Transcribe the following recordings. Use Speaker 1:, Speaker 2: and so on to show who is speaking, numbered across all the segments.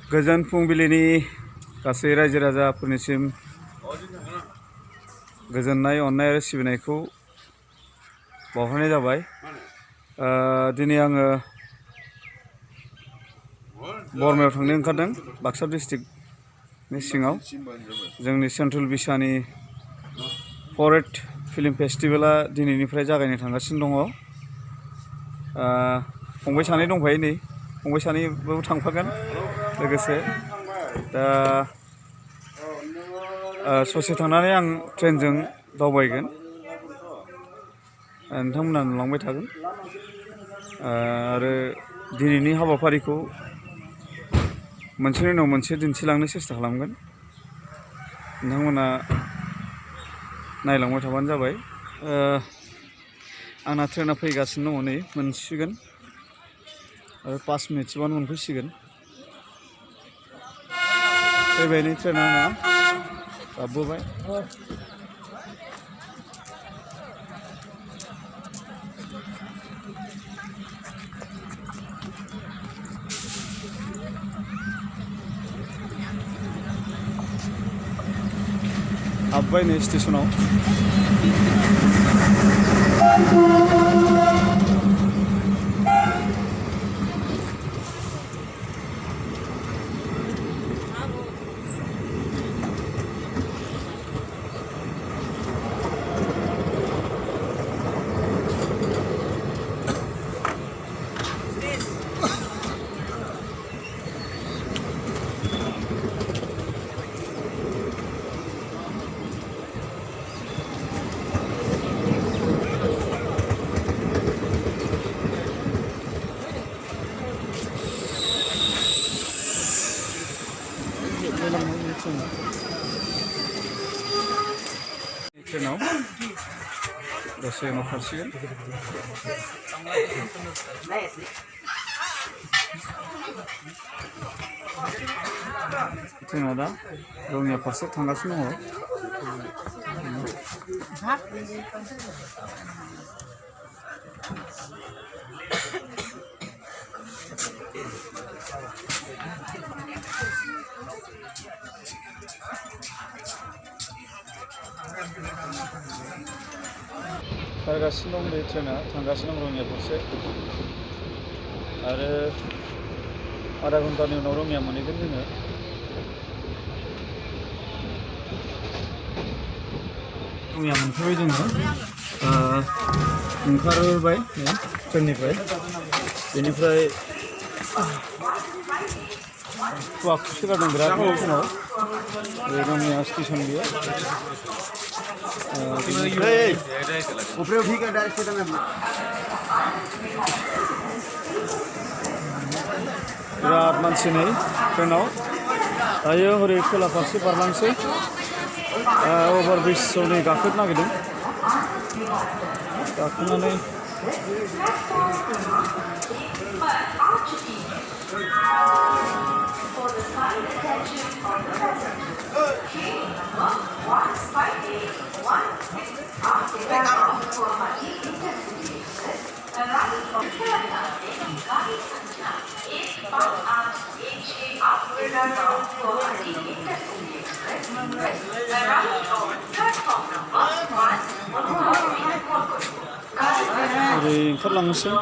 Speaker 1: गोजोन फुंबिलिनि गासै रायजो राजाफोरनिसिम गोजोननाय अननाय आरो सिबिनायखौ बावहरनाय जाबाय। दिनै आङो बरमायाव थांनो ओंखारदों, बाक्सा डिस्ट्रिक्टनि सिङाव। जोंनि सेन्ट्रेल बिसानि फरेस्ट फिल्म फेस्टिभेला दिनैनिफ्राय जागायनो थांगासिनो दङ। फंबाय सानै दंफायो, नै फंबाय सानैबो थांफागोन लोगोसे। दा ससे थांनानै आं ट्रेनजों दावबायगोन, नोंथांमोना नुलांबाय थागोन। आरो दिनैनि हाबाफारिखौ मोनसेनि उनाव मोनसे दिन्थिलांनो सेस्था खालामगोन, नोंथांमोना नायलांबाय थाबानो जाबाय। आंना ट्रेना फैगासिनो दङ, नै मोनसिगोन आरो 5 मिनिटसोबानो मोनफैसिगोन। फैबाय नै ट्रेना आंना, गाबबोबाय। हाबबाय नै स्टेसनाव। ट्रेनाव दसे उनाव खारसिगोन। ट्रेना दा रङिया फारसे थांगासिनो दङ। खारगासिनो दं बे ट्रेना, थांगासिनो दं रङिया फारसे। आरो आधा घन्टानि उनाव रङिया मोनहैगोन जोङो। रङिया मोनफैबाय जोङो, ओंखारबाय ट्रेननिफ्राय। बेनिफ्राय खुवा खुसोगारदों बिराद फुङाव। बे रङिया स्टेसन बियो। बिराद मानसि नै ट्रेनाव। दायो हरै खोला फारसे बारलांसै, अभार ब्रिजआव नै गाखोनो नागिरदों। गाखोनानै ओरै ओंखारलांनोसै।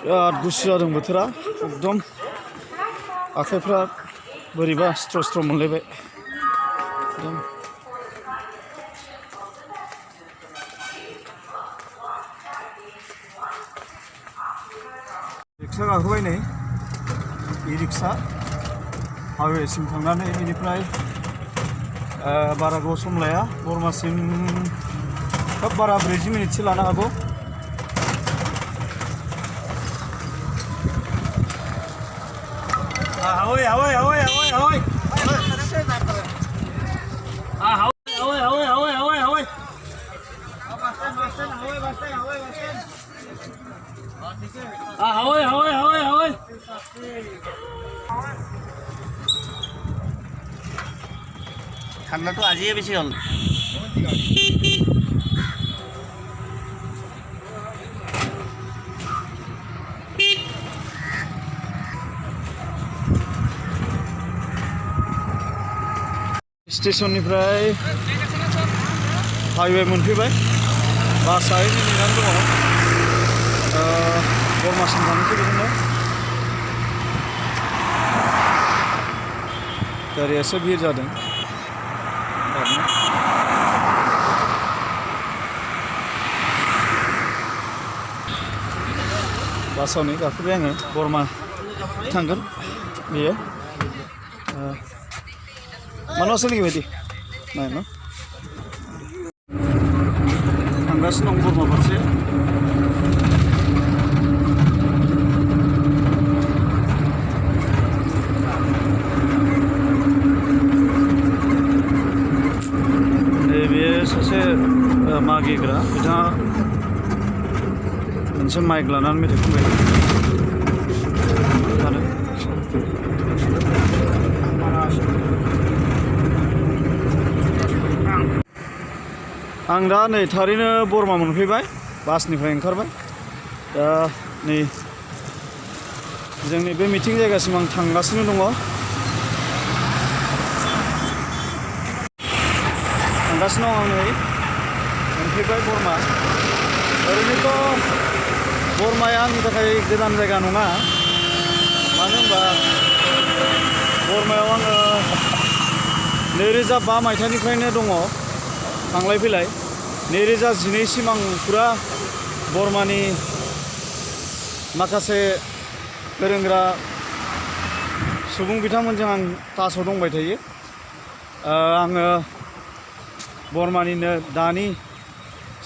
Speaker 1: बिराद गुसु जादों बोथोरा, एकदम आखाइफ्रा बोरैबा स्ट्र' मोनलायबाय एकदम। रिक्सा गाखोबाय नै, इ-रिक्सा हावेसिम थांनानै। बेनिफ्राय बारा गोबाव सम लाया, बरमासिम खोब बारा 40 मिनिटसो लानो हागौ।
Speaker 2: ঠান্ডা তো আজিয়ে বেশি হল
Speaker 1: स्टेशननिफ्राय हाइवे मोनफैबाय बासआ नेनानै दङ बरमासिम थांनोसै बिदिनो गारियासो भिर जादों बासाव नै गाखोबाय आङो बरमा थांगोन बेयो मानाव सोलियो बायदि नाय न थांगासिनो दं बरमा फारसे नैबे सासे मागिग्रा बिथाङा मोनसे माइक लानानै मेथाइ खनबाय थादों आं दा नै थारैनो बरमा मोनफैबाय बासनिफ्राय ओंखारबाय दा नै जोंनि बे मिटिं जायगासिम आं थांगासिनो दङ थांगासिनो दं आं नै मोनफैबाय बरमा ओरैनोथ' बरमाया आंनि थाखाय गोदान जायगा नङा मानो होनबा बरमायाव आङो 2005 मायथाइनिफ्रायनो दङ थांलाय फैलाय 2012 सिम आं फुरा बरमानि माखासे गोरोंग्रा सुबुं बिथांमोनजों आं टाचआव दंबाय थायो आङो बरमानिनो दानि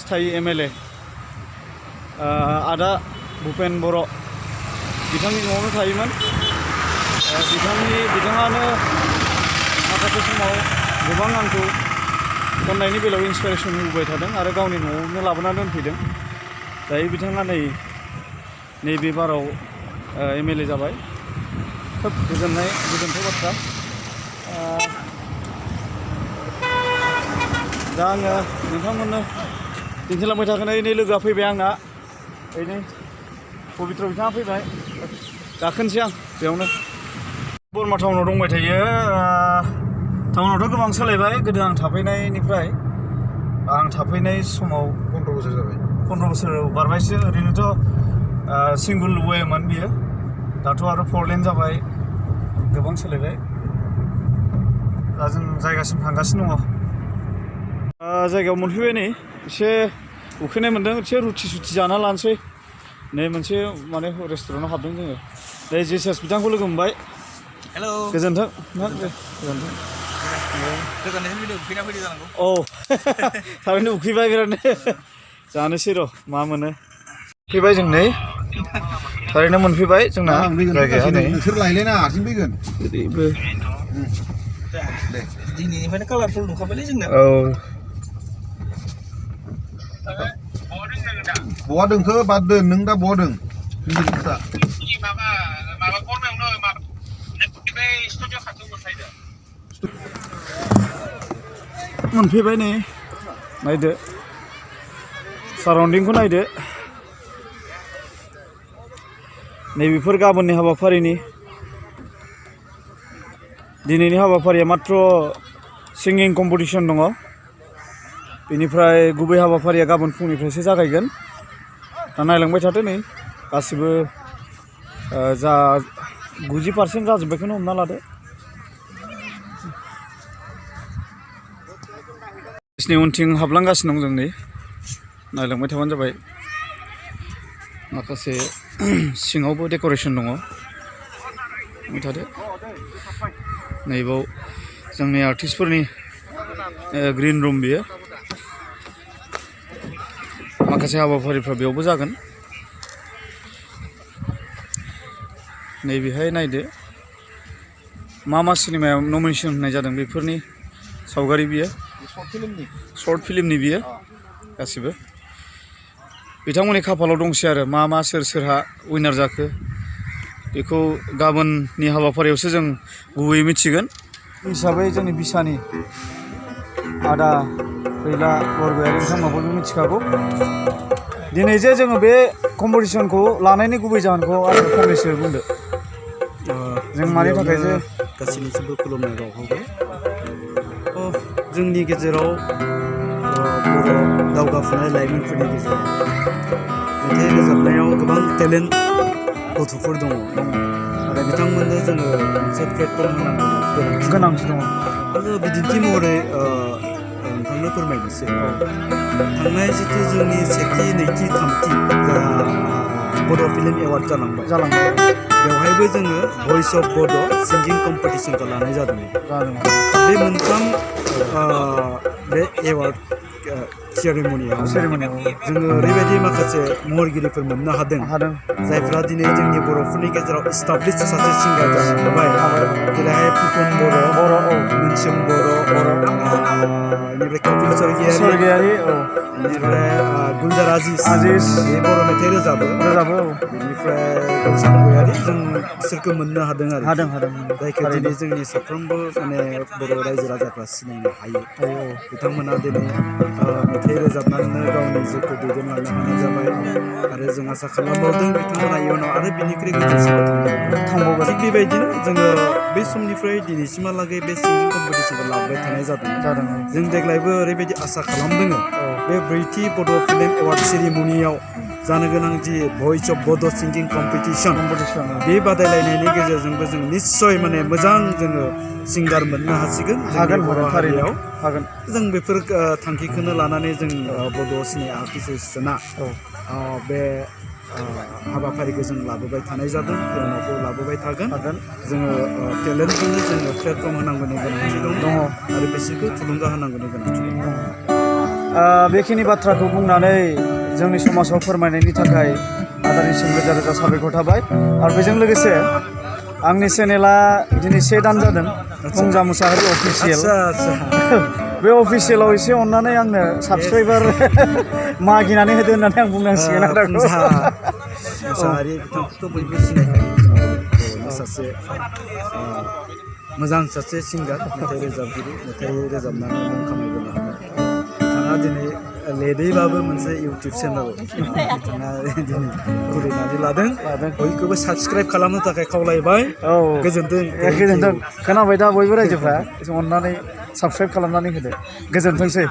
Speaker 1: स्थायी MLA आदा भुपेन बर' बिथांनि न'आवनो थायोमोन बिथाङानो माखासे समाव गोबां आंखौ खन्नायनि बेलायाव इन्सपिरेसन होबाय थादों आरो गावनि न'आवनो लाबोनानै दोनफैदों दायो बिथाङा नैबे बाराव MLA जाबाय खोब गोजोनथाव बाथ्रा दा आङो नोंथांमोननो दिन्थिलांबाय थागोन नै लोगोआ फैबाय आंना ओरैनो पबित्र बिथाङा फैबाय गाखोनोसै आं बेयावनो बरमा टाउनाव दंबाय थायो टाउनावथ' गोबां सोलायबाय गोदो आं थाफैनायनिफ्राय आं थाफैनाय समाव 15 बोसोर जाबाय 15 बोसोर बारबायसो ओरैनोथ' सिंगल वेमोन बियो दाथ' आरो 4 लेन जाबाय गोबां सोलायबाय दा जों जायगासिम थांगासिनो दङ जायगायाव मोनफैबाय नै एसे उखैनाय मोन्दों एसे रुथि सुथि जाना लानोसै नै मोनसे माने रेस्टुरेन्टआव हाबदों जोङो दे जेसास बिथांखौ लोगो मोनबाय
Speaker 2: हेलौ
Speaker 1: गोजोन्थों गोजोन्थों औ थारैनो उखैबाय बिरादनो जानोसै र' मा मोनो फैबाय जों नै थारैनो मोनफैबाय जोंना जायगाया नै
Speaker 3: नोंसोर लायलायना हारसिं फैगोन
Speaker 1: ओरैबो
Speaker 2: दे दिनैनिफ्रायनो कालारफुल नुखाबायलै जोंना
Speaker 1: औ
Speaker 3: बहा दोनखो बाद दोन नों दा बहा दोन
Speaker 1: मोनफैबाय नै नायदो साराउन्डिंखौ नायदो नैबेफोर गाबोननि हाबाफारिनि दिनैनि हाबाफारिया मात्र सिंगिं कम्पिटिशन दङ बेनिफ्राय गुबै हाबाफारिया गाबोन फुंनिफ्रायसो जागायगोन दा नायलांबाय थादो नै गासिबो जा 90% जाजोब्बायखौनो हमना लादो बिसनि उनथिं हाबलांगासिनो दं जों नै नायलांबाय थाबानो जाबाय माखासे सिङावबो डेक'रेसन दङ नायबाय थादो नैबाव जोंनि आर्टिस्टफोरनि ग्रिन रुम बियो माखासे हाबाफारिफ्रा बेयावबो जागोन नैबेहाय नायदो मा सिनेमायाव नमिनेसन होनाय जादों बेफोरनि सावगारि बियो शर्ट फिल्मनि बियो गासिबो बिथांमोननि खाफालाव दंसै आरो मा सोर सोरहा उइनार जाखो बेखौ गाबोननि हाबाफारियावसो जों गुबैयै मिथिगोन हिसाबै जोंनि बिसानि आदा फैला बरगयारि नोंथांमोनाबो मिथिखागौ दिनै जे जोङो बे कम्पिटिसनखौ लानायनि गुबै जाहोनखौ आरो फंनैसो बुंदो जों मानि थाखाय जे
Speaker 4: गासैनिसिमबो खुलुमनाय बावहरबाय जोंनि गेजेराव बर' दावगाफुनाय लाइमोनफोरनि गेजेराव मेथाइ रोजाबनायाव गोबां टेलेन्ट गथ'फोर दङ आरो बिथांमोननो जोङो मोनसे प्लेटफर्म होनांगौ
Speaker 1: गोनांथि दङ
Speaker 4: आरो बिदिन्थि महरै नोंथांनो फोरमायनोसै थांनाय जिथु जोंनि सेथि नैथि थामथि जा बड' फिल्म एवार्ड जालांबाय बेवहायबो जोङो भइस अफ बड' सिंगिं कम्पिटिसनखौ लानाय जादोंमोन बे मोनथाम बे एवार्ड सेरेमनियाव जोङो ओरैबायदि माखासे महरगिरिफोर मोननो हादों जायफ्रा दिनै जोंनि बर'फोरनि गेजेराव इस्टाब्लिश सासे सिंगार जाबाय जेरैहाय फुकन बर' मोनसोम बर' बेनिफ्राय कपिल स्वर्गियारि बेनिफ्राय गुलजार आजिज बे बर' मेथाइ रोजाबो बेनिफ्राय गुलशन गयारि जों बिसोरखौ मोननो हादों आरो जायखौ दिनै जोंनि साफ्रोमबो माने बर' रायजो राजाफ्रा सिनायनो हायो बिथांमोना दिनै मेथाइ रोजाबनानैनो गावनि जिउखौ दैदेनलांनो हानाय जाबाय आरो जों आसा खालामबावदों बिथांमोना इयुनाव आरो बिनिख्रुइ गोजौसिनाव थांबावगोन थिग बेबायदिनो जोङो बै समनिफ्राय दिनैसिमहालागै बे सिंगिं कम्पिटिसनखौ लाबोबाय थानाय जादों जों देग्लायबो ओरैबायदि आसा खालामदों बे ब्रैथि बड' फिल्म एवार्ड सेरेमनियाव जानो गोनां जि भइस अफ बड' सिंगिं कम्पिटिसन बे बादायलायनायनि गेजेरजोंबो जों निस्सय माने मोजां जोङो सिंगार मोननो हासिगोन जोंनि बर' हारियाव जों बेफोर थांखिखौनो लानानै जों बड' सिने आर्टिस्टना बे हाबाफारिखौ जों लाबोबाय थानाय जादों इयुनावबो लाबोबाय थागोन जोङो टेलेन्टजोंनो जोङो प्लेटफर्म होनांगौनि गोनांथि दङ आरो बिसोरखौ थुलुंगा होनांगौनि गोनांथि दङ
Speaker 1: बेखिनि बाथ्राखौ बुंनानै जोंनि समाजाव फोरमायनायनि थाखाय आदानिसिम रोजा रोजा साबायखर थाबाय आरो बेजों लोगोसे आंनि चेनेला दिनै 1 दान जादों फंजा मुसाहारि अफिसियेल बे अफिसियेलाव एसे अननानै आंनो साबसक्राइबार मागिनानै होदो होननानै आं बुंनांसिगोन आरो
Speaker 4: मुसाहारि बिथांखौथ' बयबो सिनायखायो सासे मोजां सासे सिंगार मेथाइ रोजाबगिरि मेथाइ रोजाबनानै मुं खामायबोनो हानाय बिथाङा दिनै लेटैबाबो मोनसे इउटुब चेनेल बिथाङा दिनै खुलिनानै लादों बयखौबो साबसक्राइब खालामनो थाखाय खावलायबाय
Speaker 1: गोजोनथों खोनाबाय दा बयबो रायजोफ्रा अननानै साबसक्राइब खालामनानै होदो गोजोनथोंसै